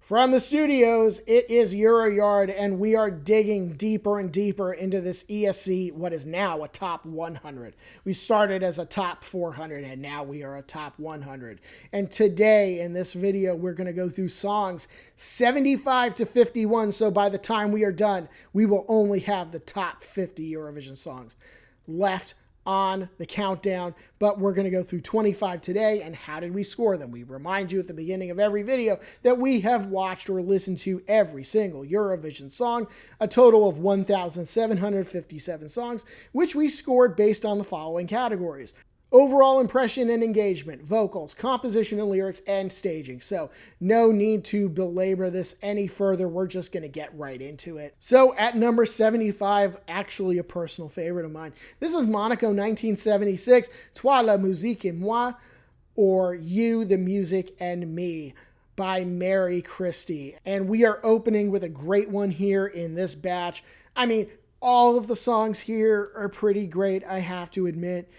From the studios, it is Euroyard, and we are digging deeper and deeper into this ESC, what is now a top 100. We started as a top 400, and now we are a top 100. And today, in this video, we're going to go through songs 75 to 51, so by the time we are done, we will only have the top 50 Eurovision songs left on the countdown, but we're going to go through 25 today. And how did we score them? We remind you at the beginning of every video that we have watched or listened to every single Eurovision song, a total of 1,757 songs, which we scored based on the following categories: overall impression and engagement, vocals, composition and lyrics, and staging. So no need to belabor this any further. We're just going to get right into it. So at number 75, actually a personal favorite of mine, this is Monaco 1976, Toi la musique et moi, or You, the Music and Me, by Mary Christie. And we are opening with a great one here in this batch. I mean, all of the songs here are pretty great, I have to admit.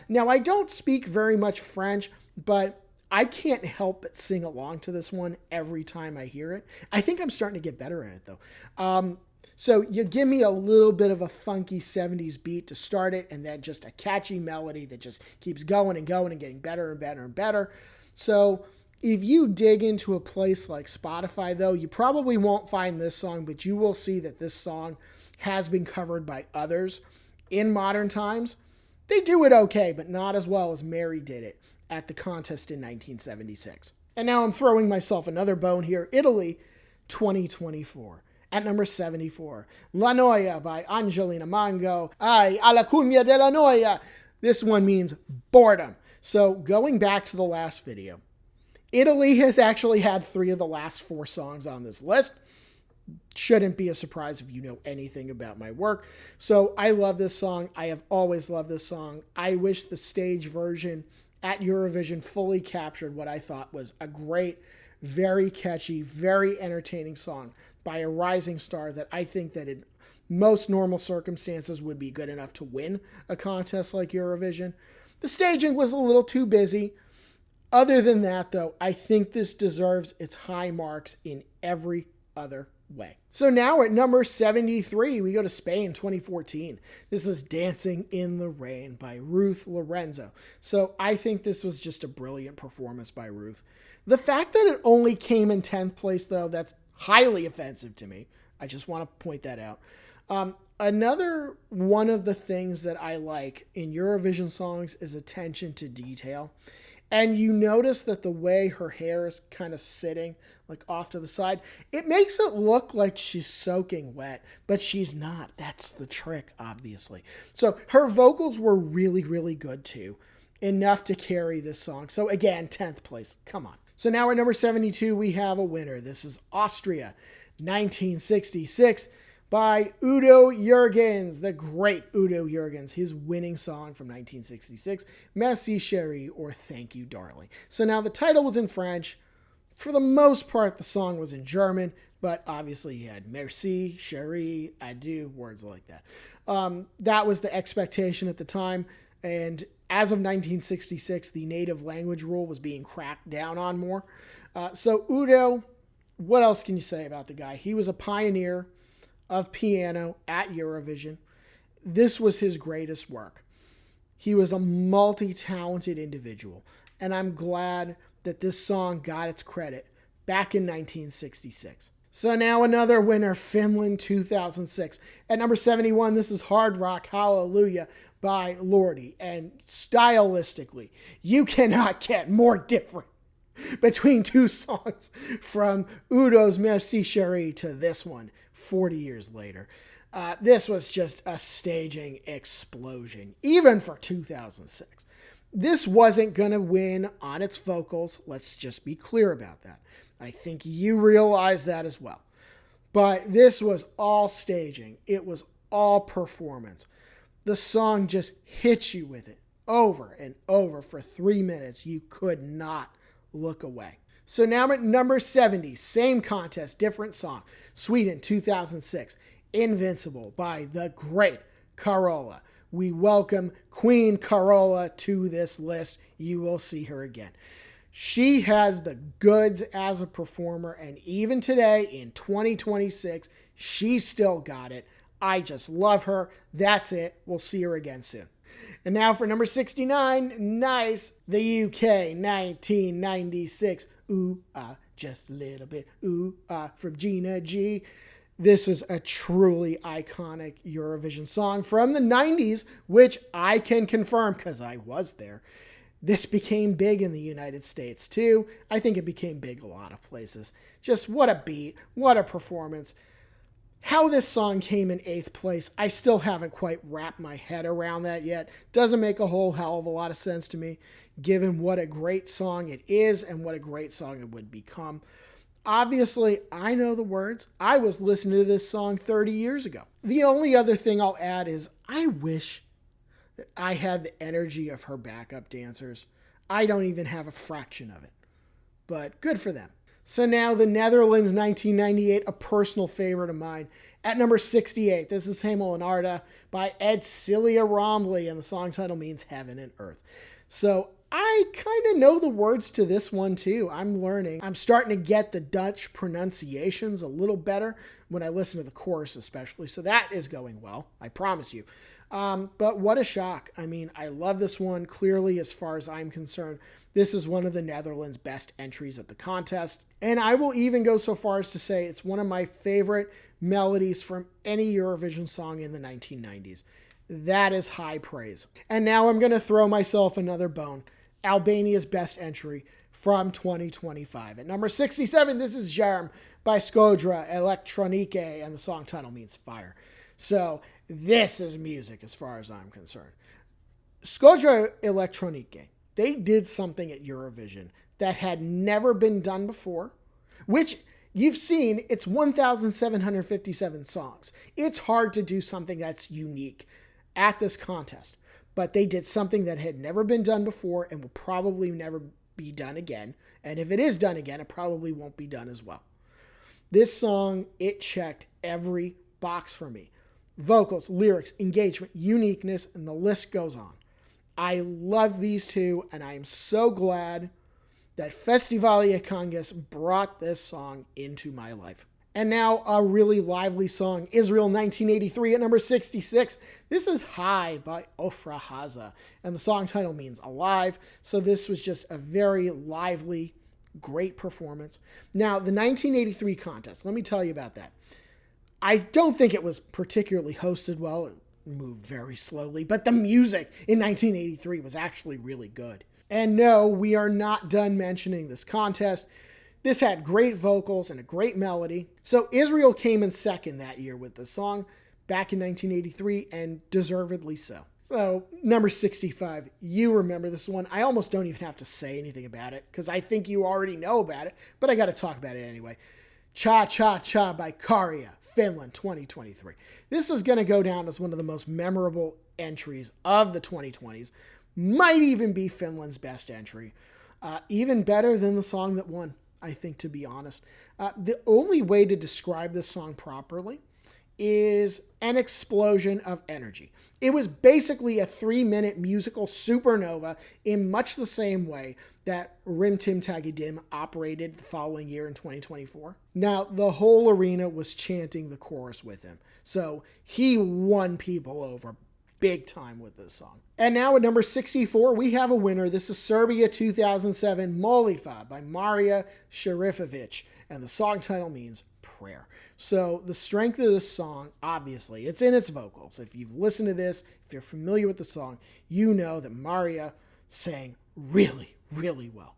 Now, I don't speak very much French, but I can't help but sing along to this one every time I hear it. I think I'm starting to get better at it, though. So you give me a little bit of a funky 70s beat to start it, and then just a catchy melody that just keeps going and going and getting better and better and better. So if you dig into a place like Spotify, though, you probably won't find this song, but you will see that this song has been covered by others in modern times. They do it okay, but not as well as Mary did it at the contest in 1976. And now I'm throwing myself another bone here. Italy, 2024. At number 74, La Noia by Angelina Mango. Ai, alla cumbia della noia. This one means boredom. So going back to the last video, Italy has actually had 3 of the last 4 songs on this list. Shouldn't be a surprise if you know anything about my work. So I love this song. I have always loved this song. I wish the stage version at Eurovision fully captured what I thought was a great, very catchy, very entertaining song by a rising star that I think that in most normal circumstances would be good enough to win a contest like Eurovision. The staging was a little too busy. Other than that, though, I think this deserves its high marks in every other way. So now at number 73, we go to Spain 2014. This is Dancing in the Rain by Ruth Lorenzo. So I think this was just a brilliant performance by Ruth. The fact that it only came in 10th place, though, that's highly offensive to me. I just want to point that out. Another one of the things that I like in Eurovision songs is attention to detail. And you notice that the way her hair is kind of sitting, like off to the side, it makes it look like she's soaking wet, but she's not. That's the trick, obviously. So her vocals were really, really good too. Enough to carry this song. So again, 10th place. Come on. So now at number 72, we have a winner. This is Austria, 1966. By Udo Jürgens, the great Udo Jürgens, his winning song from 1966, Merci Chérie, or Thank You Darling. So now the title was in French. For the most part, the song was in German, but obviously you had Merci, Chérie, Adieu, words like that. That was the expectation at the time, and as of 1966, the native language rule was being cracked down on more. So Udo, what else can you say about the guy? He was a pioneer of piano at Eurovision. This was his greatest work. He was a multi-talented individual, and I'm glad that this song got its credit back in 1966. So now another winner, Finland 2006. At number 71, this is Hard Rock Hallelujah by Lordi. And stylistically, you cannot get more different between 2 songs, from Udo's Merci Chérie to this one 40 years later. This was just a staging explosion, even for 2006. This wasn't going to win on its vocals. Let's just be clear about that. I think you realize that as well. But this was all staging. It was all performance. The song just hit you with it over and over for 3 minutes. You could not look away. So now at number 70, same contest, different song. Sweden 2006, Invincible by the great Carola. We welcome Queen Carola to this list. You will see her again. She has the goods as a performer, and even today in 2026, she's still got it. I just love her. That's it. We'll see her again soon. And now for number 69, nice, the UK 1996, ooh, just a little bit, ooh, from Gina G. This is a truly iconic Eurovision song from the 90s, which I can confirm because I was there. This became big in the United States too. I think it became big a lot of places. Just what a beat, what a performance. How this song came in 8th place, I still haven't quite wrapped my head around that yet. Doesn't make a whole hell of a lot of sense to me, given what a great song it is and what a great song it would become. Obviously, I know the words. I was listening to this song 30 years ago. The only other thing I'll add is I wish that I had the energy of her backup dancers. I don't even have a fraction of it. But good for them. So now the Netherlands 1998, a personal favorite of mine. At number 68, this is Hemel en Aarde by Edcilia Romley, and the song title means Heaven and Earth. So I kind of know the words to this one too. I'm learning. I'm starting to get the Dutch pronunciations a little better when I listen to the chorus especially. So that is going well, I promise you. But what a shock. I mean, I love this one. Clearly, as far as I'm concerned, this is one of the Netherlands' best entries at the contest. And I will even go so far as to say it's one of my favorite melodies from any Eurovision song in the 1990s. That is high praise. And now I'm going to throw myself another bone. Albania's best entry from 2025. At number 67, this is Germ by Skodra Elektronike, and the song title means fire. So this is music as far as I'm concerned. Skodra Elektronike, they did something at Eurovision that had never been done before, which you've seen, it's 1,757 songs. It's hard to do something that's unique at this contest, but they did something that had never been done before and will probably never be done again. And if it is done again, it probably won't be done as well. This song, it checked every box for me. Vocals, lyrics, engagement, uniqueness, and the list goes on. I love these two, and I am so glad that Festivalia Kangas brought this song into my life. And now a really lively song, Israel 1983 at number 66. This is High by Ofra Haza, and the song title means alive. So this was just a very lively, great performance. Now, the 1983 contest, let me tell you about that. I don't think it was particularly hosted well. It moved very slowly, but the music in 1983 was actually really good. And no, we are not done mentioning this contest. This had great vocals and a great melody. So Israel came in second that year with the song back in 1983, and deservedly so. So number 65, you remember this one. I almost don't even have to say anything about it because I think you already know about it, but I got to talk about it anyway. Cha Cha Cha by Karja, Finland 2023. This is going to go down as one of the most memorable entries of the 2020s. Might even be Finland's best entry. Even better than the song that won, I think, to be honest. The only way to describe this song properly is an explosion of energy. It was basically a 3-minute musical supernova in much the same way that Rim Tim Tagidim operated the following year in 2024. Now, the whole arena was chanting the chorus with him. So he won people over big time with this song. And now at number 64, we have a winner. This is Serbia 2007 Molitva by Marija Šerifović, and the song title means prayer. So the strength of this song, obviously, it's in its vocals. If you've listened to this, if you're familiar with the song, you know that Marija sang really, really well.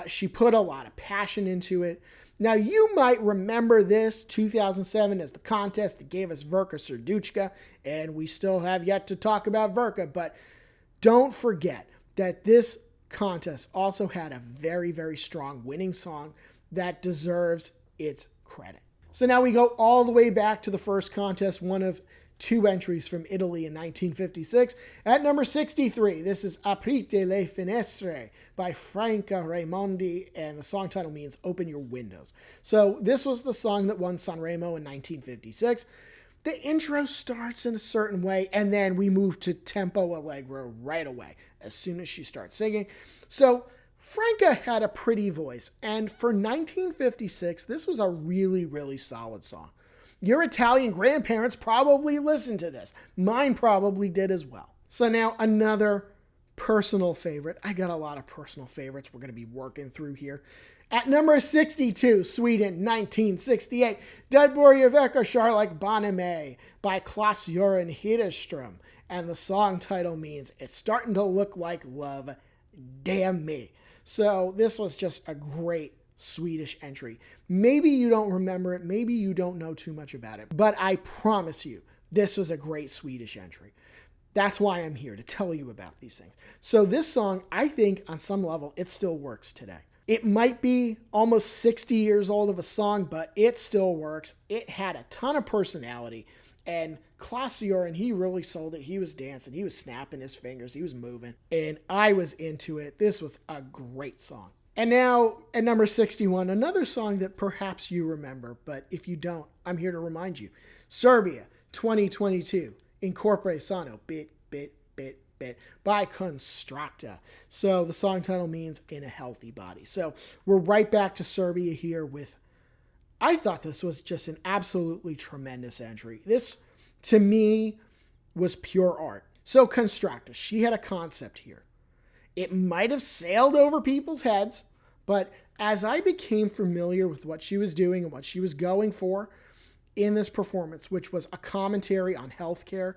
She put a lot of passion into it. Now, you might remember this 2007 as the contest that gave us Verka Serduchka, and we still have yet to talk about Verka, but don't forget that this contest also had a very, very strong winning song that deserves its credit. So now we go all the way back to the first contest, one of 2 entries from Italy in 1956. At number 63, this is Aprite le finestre by Franca Raimondi, and the song title means Open Your Windows. So this was the song that won Sanremo in 1956. The intro starts in a certain way, and then we move to tempo allegro right away as soon as she starts singing. So Franca had a pretty voice, and for 1956, this was a really, really solid song. Your Italian grandparents probably listened to this. Mine probably did as well. So now another personal favorite. I got a lot of personal favorites we're going to be working through here. At number 62, Sweden, 1968, Det börjar väcka kärlek bakom mig by Claes-Göran Hederström. And the song title means It's Starting to Look Like Love, Damn Me. So this was just a great Swedish entry. Maybe you don't remember it. Maybe you don't know too much about it. But I promise you, this was a great Swedish entry. That's why I'm here, to tell you about these things. So this song, I think on some level, it still works today. It might be almost 60 years old of a song, but it still works. It had a ton of personality. And Claes-Göran, he really sold it. He was dancing. He was snapping his fingers. He was moving. And I was into it. This was a great song. And now, at number 61, another song that perhaps you remember, but if you don't, I'm here to remind you. Serbia, 2022, Incorpore Sano, Bit, Bit, Bit, Bit, by Constructa. So the song title means In a Healthy Body. So we're right back to Serbia here with, I thought this was just an absolutely tremendous entry. This, to me, was pure art. So Constructa, she had a concept here. It might have sailed over people's heads, but as I became familiar with what she was doing and what she was going for in this performance, which was a commentary on healthcare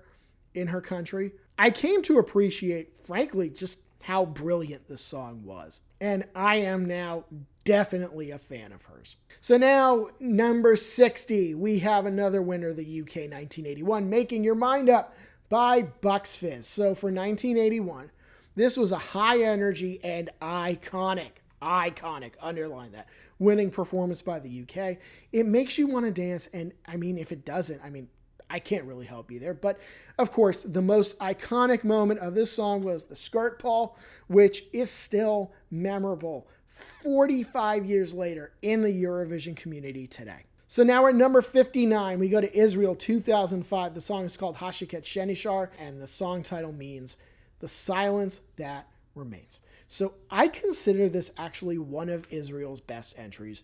in her country, I came to appreciate, frankly, just how brilliant this song was. And I am now definitely a fan of hers. So now, number 60, we have another winner of the UK 1981, Making Your Mind Up by Bucks Fizz. So for 1981, this was a high energy and iconic, underline that, winning performance by the UK. It makes you want to dance, and I mean, if it doesn't, I can't really help you there. But of course, the most iconic moment of this song was the skirt pull, which is still memorable 45 years later in the Eurovision community today. So now we're at number 59. We go to Israel 2005. The song is called Hashiket Shenishar, and the song title means The Silence That Remains. So I consider this actually one of Israel's best entries.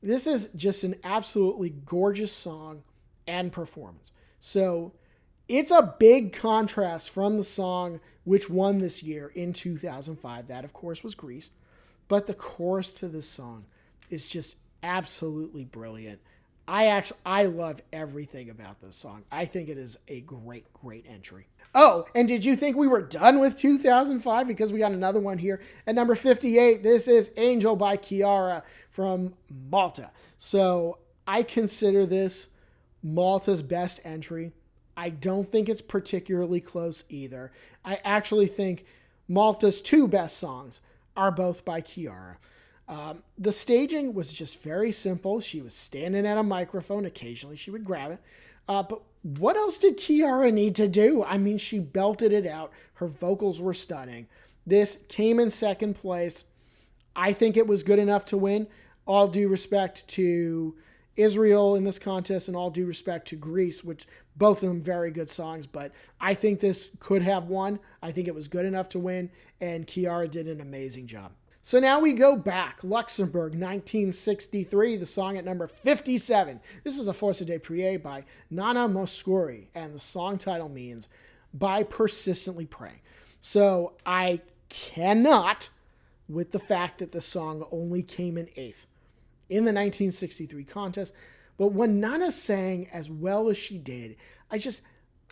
This is just an absolutely gorgeous song and performance. So it's a big contrast from the song which won this year in 2005. That, of course, was Greece. But the chorus to this song is just absolutely brilliant. I love everything about this song. I think it is a great, great entry. Oh, and did you think we were done with 2005? Because we got another one here. At number 58, this is Angel by Chiara from Malta. So I consider this Malta's best entry. I don't think it's particularly close either. I actually think Malta's two best songs are both by Chiara. The staging was just very simple. She was standing at a microphone. Occasionally she would grab it. But what else did Chiara need to do? I mean, she belted it out. Her vocals were stunning. This came in second place. I think it was good enough to win. All due respect to Israel in this contest and all due respect to Greece, which both of them very good songs, but I think this could have won. I think it was good enough to win, and Chiara did an amazing job. So now we go back. Luxembourg, 1963, the song at number 57. This is a Forza de Prier by Nana Mouskouri, and the song title means By Persistently Praying. So I cannot, with the fact that the song only came in 8th in the 1963 contest, but when Nana sang as well as she did,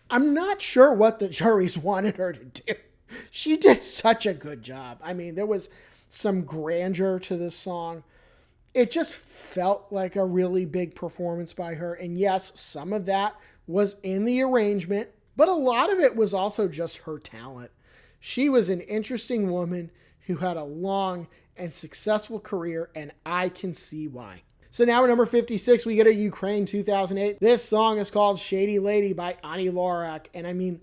I'm not sure what the juries wanted her to do. She did such a good job. I mean, there was some grandeur to this song. It just felt like a really big performance by her. And yes, some of that was in the arrangement, but a lot of it was also just her talent. She was an interesting woman who had a long and successful career, and I can see why. So now at number 56, we get a Ukraine 2008. This song is called Shady Lady by Ani Lorak. And I mean,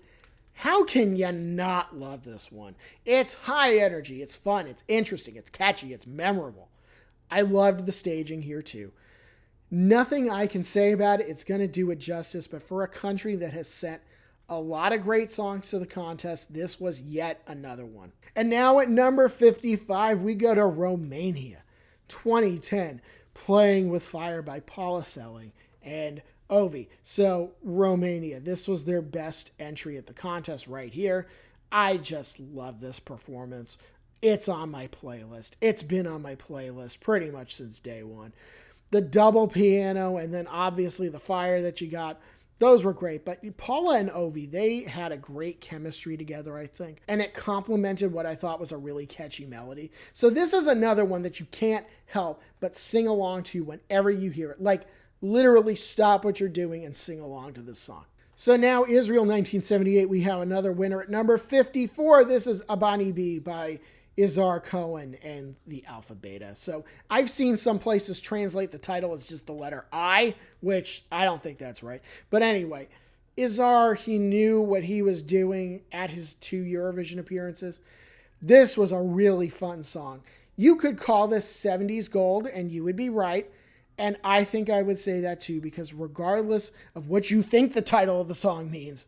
how can you not love this one? It's high energy, it's fun, it's interesting, it's catchy, it's memorable. I loved the staging here too. Nothing I can say about it, it's going to do it justice, but for a country that has sent A lot of great songs to the contest. This was yet another one. And now at number 55, we go to Romania 2010, Playing with Fire by Paula Selling and Ovi. So Romania, this was their best entry at the contest right here. I just love this performance. It's on my playlist. It's been on my playlist pretty much since day one. The double piano and then obviously the fire that you got, those were great. But Paula and Ovi, they had a great chemistry together, I think. And it complemented what I thought was a really catchy melody. So this is another one that you can't help but sing along to whenever you hear it. Like, literally stop what you're doing and sing along to this song. So now Israel 1978, we have another winner at number 54. This is Abani B by Izar Cohen and the Alpha Beta. So I've seen some places translate the title as just the letter I, which I don't think that's right. But anyway, Izar, he knew what he was doing at his 2 Eurovision appearances. This was a really fun song. You could call this 70s gold, and you would be right. And I think I would say that too, because regardless of what you think the title of the song means,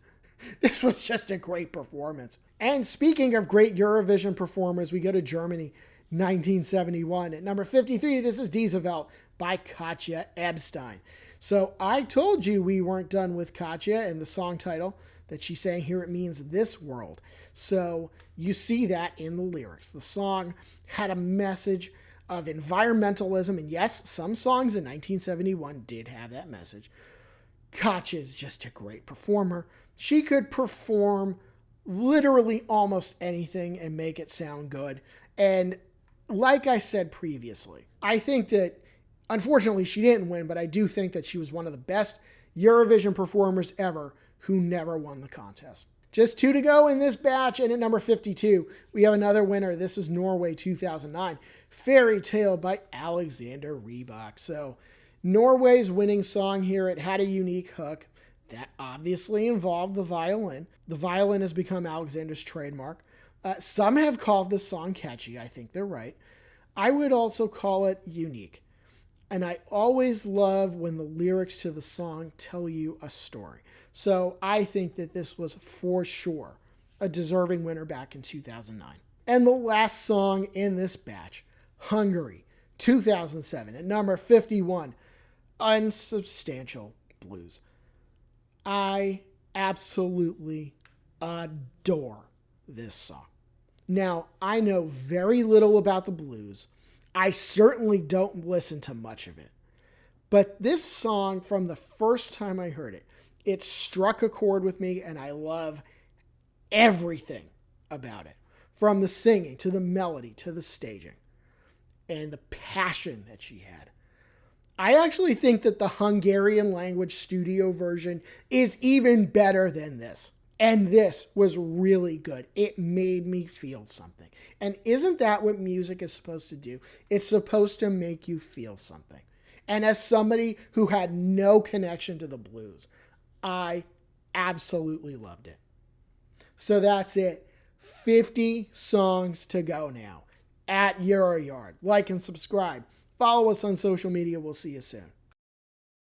this was just a great performance. And speaking of great Eurovision performers, we go to Germany, 1971. At number 53, this is Diese Welt by Katja Ebstein. So I told you we weren't done with Katja, and the song title that she sang here, it means this world. So you see that in the lyrics. The song had a message of environmentalism, and yes, some songs in 1971 did have that message. Katja is just a great performer. She could perform literally almost anything and make it sound good. And like I said previously, I think that, unfortunately, she didn't win, but I do think that she was one of the best Eurovision performers ever who never won the contest. Just 2 to go in this batch, and at number 52, we have another winner. This is Norway 2009, Fairy Tale by Alexander Rybak. So Norway's winning song here, it had a unique hook that obviously involved the violin. The violin has become Alexander's trademark. Some have called this song catchy. I think they're right. I would also call it unique. And I always love when the lyrics to the song tell you a story. So I think that this was for sure a deserving winner back in 2009. And the last song in this batch, Hungary, 2007, at number 51, Unsubstantial Blues. I absolutely adore this song. Now, I know very little about the blues. I certainly don't listen to much of it. But this song, from the first time I heard it, it struck a chord with me, and I love everything about it. From the singing, to the melody, to the staging, and the passion that she had. I actually think that the Hungarian language studio version is even better than this. And this was really good. It made me feel something. And isn't that what music is supposed to do? It's supposed to make you feel something. And as somebody who had no connection to the blues, I absolutely loved it. So that's it. 50 songs to go now at Euroyard. Like and subscribe. Follow us on social media. We'll see you soon.